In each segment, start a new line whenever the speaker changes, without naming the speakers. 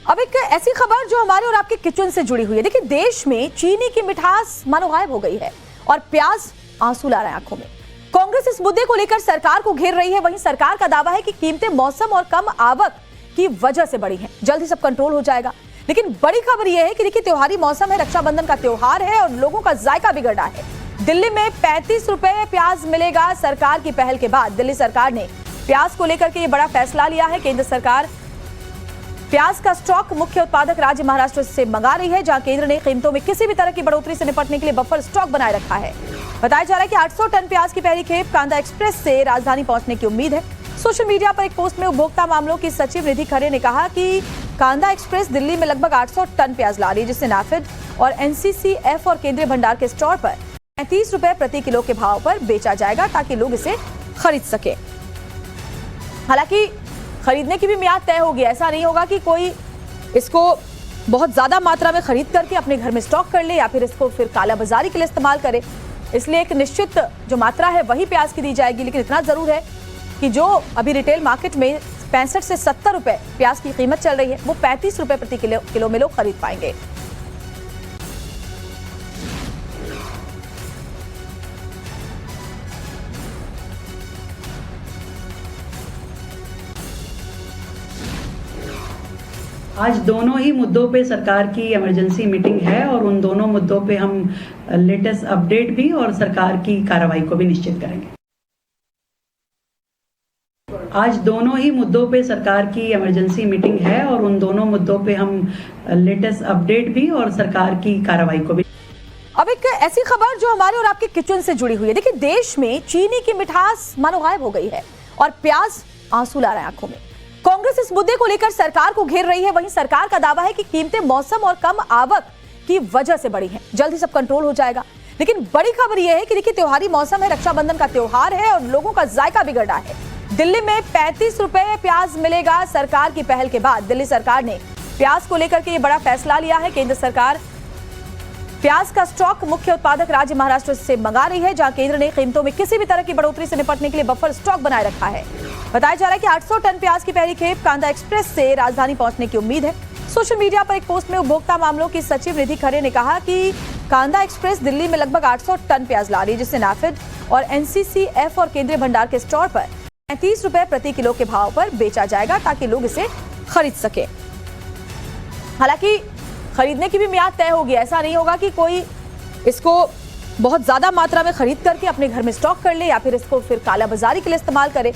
अब एक ऐसी खबर जो हमारे और आपके किचन से जुड़ी हुई है। देखिए, देश में चीनी की मिठास मानो गायब हो गई है और प्याज आंसू ला रहा है आंखों में। कांग्रेस इस मुद्दे को लेकर सरकार को घेर रही है। वहीं सरकार का दावा है कि कीमतें मौसम और कम आवक की वजह से बढ़ी हैं, जल्द ही सब कंट्रोल हो जाएगा। लेकिन बड़ी खबर यह है कि देखिए, त्योहारी मौसम है, रक्षाबंधन का त्योहार है और लोगों का जायका बिगड़ रहा है। दिल्ली में 35 रुपए प्याज मिलेगा। सरकार की पहल के बाद दिल्ली सरकार ने प्याज को लेकर के ये बड़ा फैसला लिया है। केंद्र सरकार प्याज का स्टॉक मुख्य उत्पादक राज्य महाराष्ट्र से मंगा रही है, जहां केंद्र ने कीमतों में किसी भी तरह की बढ़ोतरी से निपटने के लिए बफर स्टॉक बनाए रखा है। बताया जा रहा है कि 800 टन प्याज की पहली खेप कांदा एक्सप्रेस से राजधानी पहुंचने की उम्मीद है। सोशल मीडिया पर एक पोस्ट में उपभोक्ता मामलों की सचिव निधि खरे ने कहा कि कांदा एक्सप्रेस दिल्ली में लगभग 800 टन प्याज ला रही है, जिसे नाफेड और एनसीसीएफ और केंद्रीय भंडार के स्टोर पर 35 रुपए प्रति किलो के भाव पर बेचा जाएगा, ताकि लोग इसे खरीद सके। हालांकि खरीदने की भी मियाद तय होगी। ऐसा नहीं होगा कि कोई इसको बहुत ज्यादा मात्रा में खरीद करके अपने घर में स्टॉक कर ले या फिर इसको फिर काला बाजारी के लिए इस्तेमाल करे। इसलिए एक निश्चित जो मात्रा है वही प्याज की दी जाएगी। लेकिन इतना जरूर है कि जो अभी रिटेल मार्केट में 65 से 70 रुपए प्याज की कीमत चल रही है, वो 35 रुपए प्रति किलो में लोग खरीद पाएंगे।
आज दोनों ही मुद्दों पे सरकार की इमरजेंसी मीटिंग है और उन दोनों मुद्दों पे हम लेटेस्ट अपडेट भी और सरकार की कार्रवाई को भी निश्चित करेंगे। आज दोनों ही मुद्दों पे सरकार की इमरजेंसी मीटिंग है और उन दोनों मुद्दों पे हम लेटेस्ट अपडेट भी और सरकार की कार्रवाई को भी।
अब एक ऐसी खबर जो हमारे और आपके किचन से जुड़ी हुई है। देखिए, देश में चीनी की मिठास मानो गायब हो गई है और प्याज आंसू ला रहा है आंखों में। कांग्रेस इस मुद्दे को लेकर सरकार को घेर रही है। वहीं सरकार का दावा है कि कीमतें मौसम और कम आवक की वजह से बढ़ी हैं, जल्द ही सब कंट्रोल हो जाएगा। लेकिन बड़ी खबर यह है कि देखिए, त्योहारी मौसम है, रक्षाबंधन का त्योहार है और लोगों का जायका बिगड़ रहा है। दिल्ली में 35 रुपए प्याज मिलेगा। सरकार की पहल के बाद दिल्ली सरकार ने प्याज को लेकर के ये बड़ा फैसला लिया है। केंद्र सरकार प्याज का स्टॉक मुख्य उत्पादक राज्य महाराष्ट्र से मंगा रही है, जहां केंद्र ने कीमतों में किसी भी तरह की बढ़ोतरी से निपटने के लिए बफर स्टॉक बनाए रखा है। बताया जा रहा है कि 800 टन प्याज की पहली खेप कांदा एक्सप्रेस से राजधानी पहुंचने की उम्मीद है। सोशल मीडिया पर एक पोस्ट में उपभोक्ता मामलों की सचिव निधि खरे ने कहा कि कांदा एक्सप्रेस दिल्ली में लगभग 800 टन प्याज ला रही है, जिसे नाफेड और एनसीसीएफ और केंद्रीय भंडार के स्टोर पर 35 रुपए प्रति किलो के भाव पर बेचा जाएगा, ताकि लोग इसे खरीद सके। हालांकि खरीदने की भी मियाद तय होगी। ऐसा नहीं होगा कि कोई इसको बहुत ज्यादा मात्रा में खरीद करके अपने घर में स्टॉक कर ले या फिर इसको फिर काला बाजारी के लिए इस्तेमाल करे।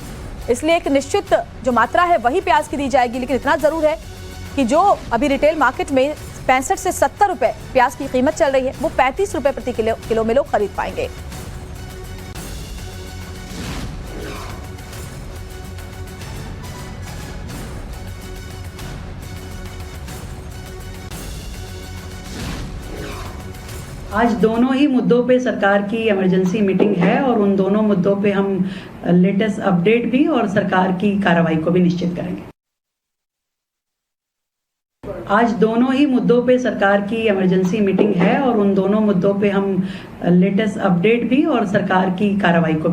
इसलिए एक निश्चित जो मात्रा है वही प्याज की दी जाएगी। लेकिन इतना जरूर है कि जो अभी रिटेल मार्केट में 65 से 70 रुपए प्याज की कीमत चल रही है, वो 35 रुपए प्रति किलो में लोग खरीद पाएंगे।
आज दोनों ही मुद्दों पे सरकार की इमरजेंसी मीटिंग है और उन दोनों मुद्दों पे हम लेटेस्ट अपडेट भी और सरकार की कार्रवाई को भी निश्चित करेंगे। आज दोनों ही मुद्दों पे सरकार की इमरजेंसी मीटिंग है और उन दोनों मुद्दों पे हम लेटेस्ट अपडेट भी और सरकार की कार्रवाई को भी